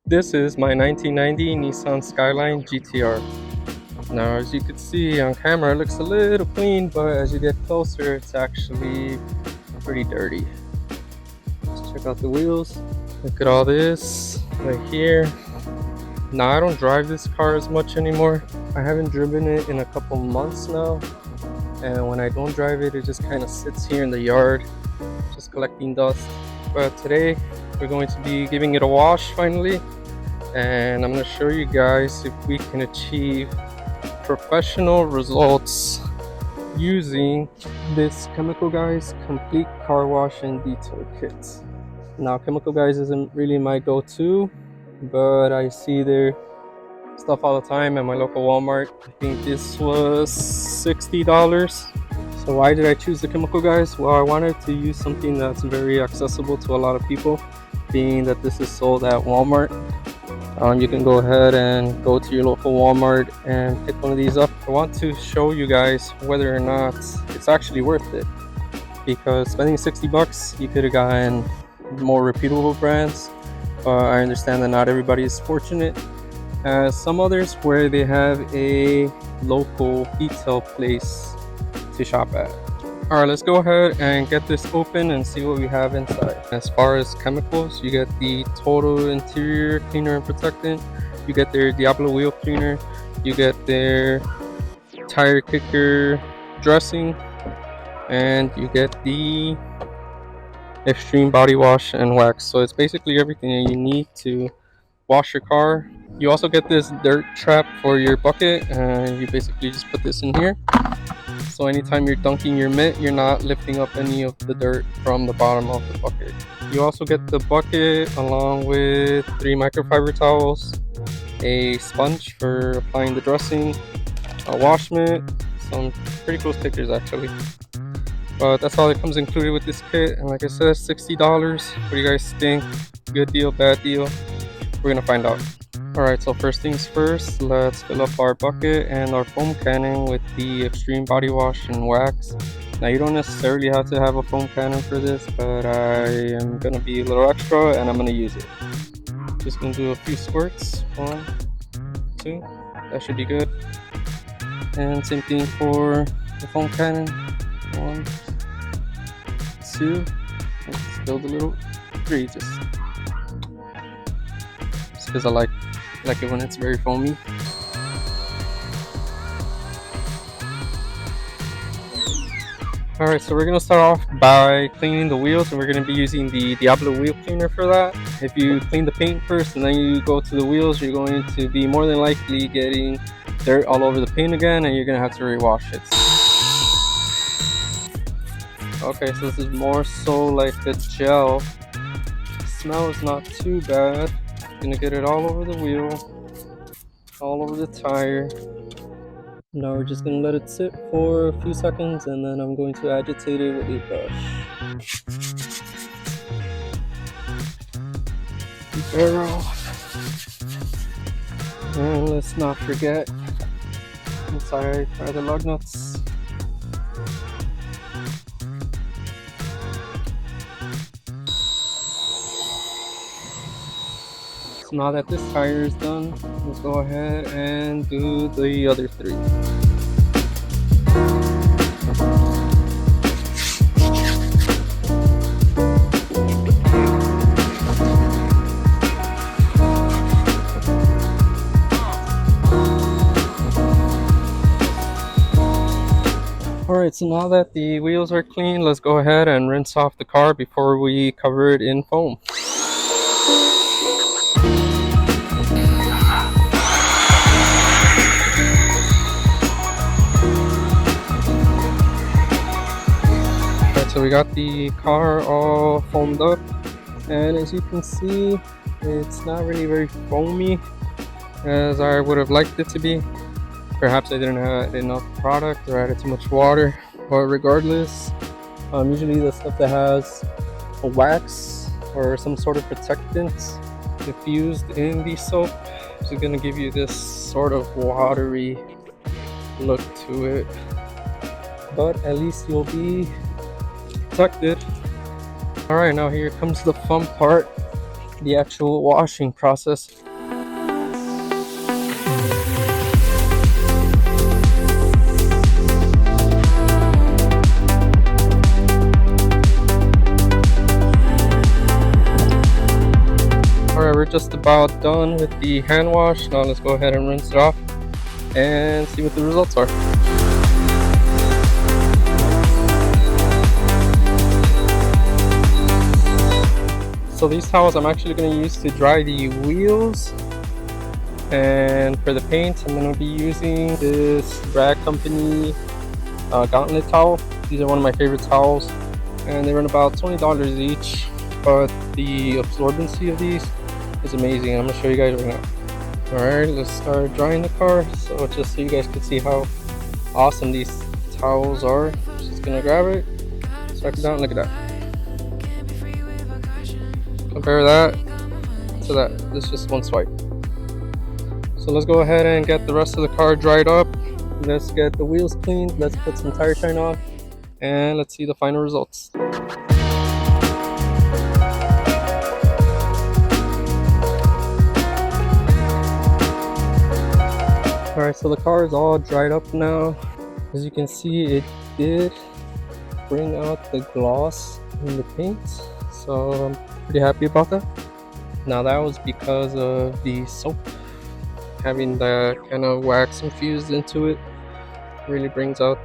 This is my 1990 Nissan Skyline GTR. Now, as you can see on camera, it looks a little clean, but as you get closer, it's actually pretty dirty. Let's check out the wheels. Look at all this right here. Now, I don't drive this car as much anymore. I haven't driven it in a couple months now. And when I don't drive it, it just kind of sits here in the yard, just collecting dust. But today, we're going to be giving it a wash finally. And I'm going to show you guys if we can achieve professional results using this Chemical Guys complete car wash and detail kit. Now, Chemical Guys isn't really my go-to, but I see their stuff all the time at my local Walmart. I think this was $60. So why did I choose the Chemical Guys? Well, I wanted to use something that's very accessible to a lot of people, being that this is sold at Walmart. You can go ahead and go to your local Walmart and pick one of these up. I want to show you guys whether or not it's actually worth it, because spending 60 bucks, you could have gotten more reputable brands. I understand that not everybody is fortunate as some others where they have a local detail place to shop at. Alright, let's go ahead and get this open and see what we have inside. As far as chemicals, you get the Total Interior Cleaner and Protectant, you get their Diablo Wheel Cleaner, you get their Tire Kicker Dressing, and you get the Extreme Body Wash and Wax. So it's basically everything that you need to wash your car. You also get this dirt trap for your bucket, and you basically just put this in here. So anytime you're dunking your mitt, you're not lifting up any of the dirt from the bottom of the bucket. You also get the bucket along with 3 microfiber towels, a sponge for applying the dressing, a wash mitt, some pretty cool stickers actually. But that's all that comes included with this kit. And like I said, $60. What do you guys think? Good deal, bad deal? We're gonna find out. Alright, so first things first, let's fill up our bucket and our foam cannon with the Extreme Body Wash and Wax. Now, you don't necessarily have to have a foam cannon for this, but I am going to be a little extra and I'm going to use it. Just going to do a few squirts. 1, 2, that should be good. And same thing for the foam cannon. 1, 2, let's build a little 3, just because I like it when it's very foamy. Alright, so we're gonna start off by cleaning the wheels, and we're gonna be using the Diablo Wheel Cleaner for that. If you clean the paint first and then you go to the wheels, you're going to be more than likely getting dirt all over the paint again, and you're gonna have to rewash it. Okay, so this is more so like a gel. The smell is not too bad. Gonna get it all over the wheel, all over the tire. Now we're just gonna let it sit for a few seconds, and then I'm going to agitate it with a brush. Barrel. And let's not forget inside are the lug nuts. So now that this tire is done, let's go ahead and do the other 3. Alright, so now that the wheels are clean, let's go ahead and rinse off the car before we cover it in foam. So we got the car all foamed up, and as you can see, it's not really very foamy as I would have liked it to be. Perhaps I didn't have enough product or added too much water, but regardless, usually the stuff that has a wax or some sort of protectant diffused in the soap is going to give you this sort of watery look to it, but at least you'll be protected. Alright, now here comes the fun part. the actual washing process. Alright, we're just about done with the hand wash. Now let's go ahead and rinse it off and see what the results are. So these towels I'm actually going to use to dry the wheels, and for the paint I'm going to be using this Rag Company Gauntlet towel. These are one of my favorite towels, and they run about $20 each, but the absorbency of these is amazing. I'm going to show you guys right now. Alright, let's start drying the car. So just so you guys can see how awesome these towels are, just going to grab it, suck it down, look at that. Compare that to that. This is just one swipe. So let's go ahead and get the rest of the car dried up. Let's get the wheels cleaned. Let's put some tire shine on, and let's see the final results. Alright, so the car is all dried up now. As you can see, it did bring out the gloss in the paint, so I'm pretty happy about that. Now that was because of the soap having that kind of wax infused into it. Really brings out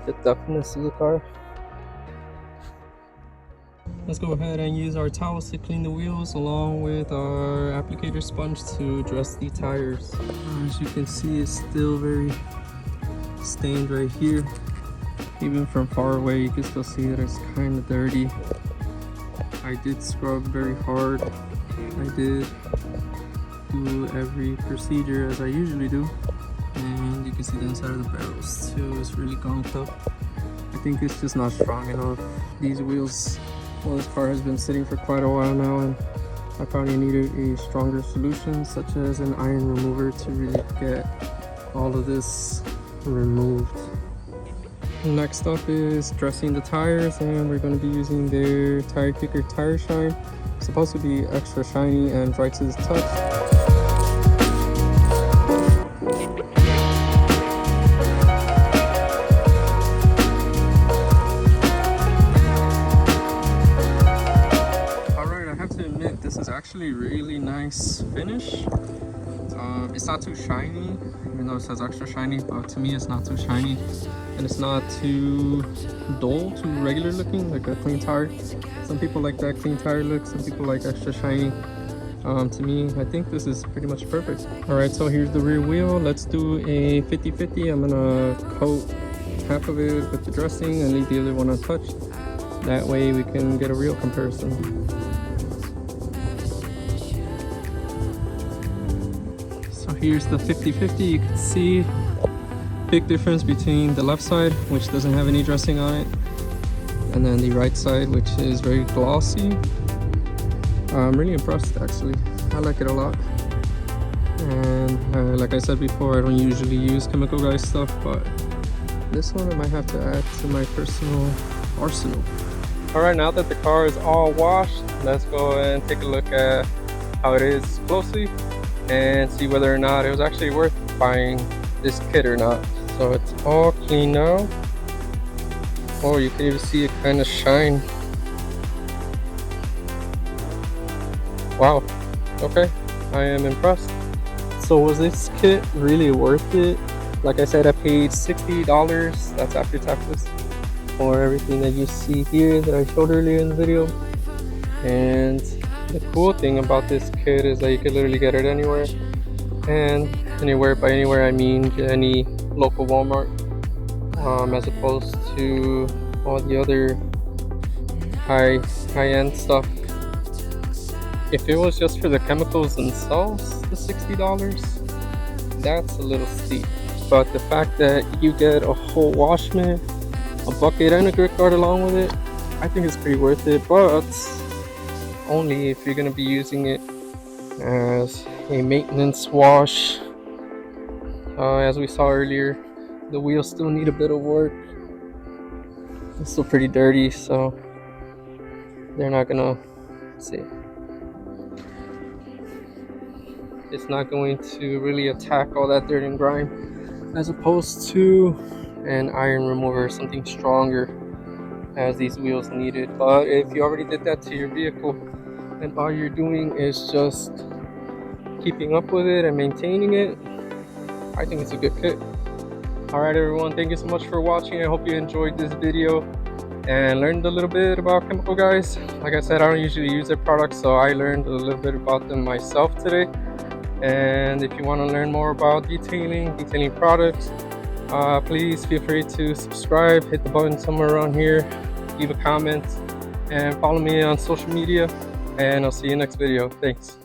the deftness of the car. Let's go ahead and use our towels to clean the wheels along with our applicator sponge to dress the tires. As you can see, it's still very stained right here. Even from far away you can still see that it's kind of dirty. I did scrub very hard. I did do every procedure as I usually do, and you can see the inside of the barrels too. It's really gunked up. I think it's just not strong enough. These wheels, well, this car has been sitting for quite a while now, and I probably needed a stronger solution such as an iron remover to really get all of this removed. Next up is dressing the tires, and we're going to be using their Tire Kicker Tire Shine. It's supposed to be extra shiny and dry to the touch. This is actually really nice finish. It's not too shiny, even though it says extra shiny, but to me it's not too shiny, and it's not too dull, too regular looking like a clean tire. Some people like that clean tire look, some people like extra shiny. To me, I think this is pretty much perfect. Alright, so here's the rear wheel. Let's do a 50-50. I'm gonna coat half of it with the dressing and leave the other one untouched. That way we can get a real comparison. Here's the 50-50. You can see big difference between the left side, which doesn't have any dressing on it, and then the right side, which is very glossy. I'm really impressed actually. I like it a lot. And like I said before, I don't usually use Chemical Guy stuff, but this one I might have to add to my personal arsenal. Alright, now that the car is all washed, let's go and take a look at how it is closely and see whether or not it was actually worth buying this kit or not. So it's all clean now. Oh, you can even see it kind of shine. Wow, okay, I am impressed. So was this kit really worth it? Like I said, I paid $60, that's after taxes, for everything that you see here that I showed earlier in the video. And the cool thing about this kit is that you can literally get it anywhere, and anywhere by anywhere I mean any local Walmart, as opposed to all the other high-end stuff. If it was just for the chemicals themselves, the $60, that's a little steep. But the fact that you get a whole wash mitt, a bucket, and a grit guard along with it, I think it's pretty worth it. But only if you're going to be using it as a maintenance wash. As we saw earlier, the wheels still need a bit of work. It's still pretty dirty, so they're not gonna see. it's not going to really attack all that dirt and grime, as opposed to an iron remover, something stronger, as these wheels needed. But if you already did that to your vehicle and all you're doing is just keeping up with it and maintaining it, I think it's a good kit. Alright everyone, thank you so much for watching. I hope you enjoyed this video and learned a little bit about Chemical Guys. Like I said, I don't usually use their products, so I learned a little bit about them myself today. And if you want to learn more about detailing products, please feel free to subscribe, hit the button somewhere around here, leave a comment, and follow me on social media. And I'll see you next video. Thanks.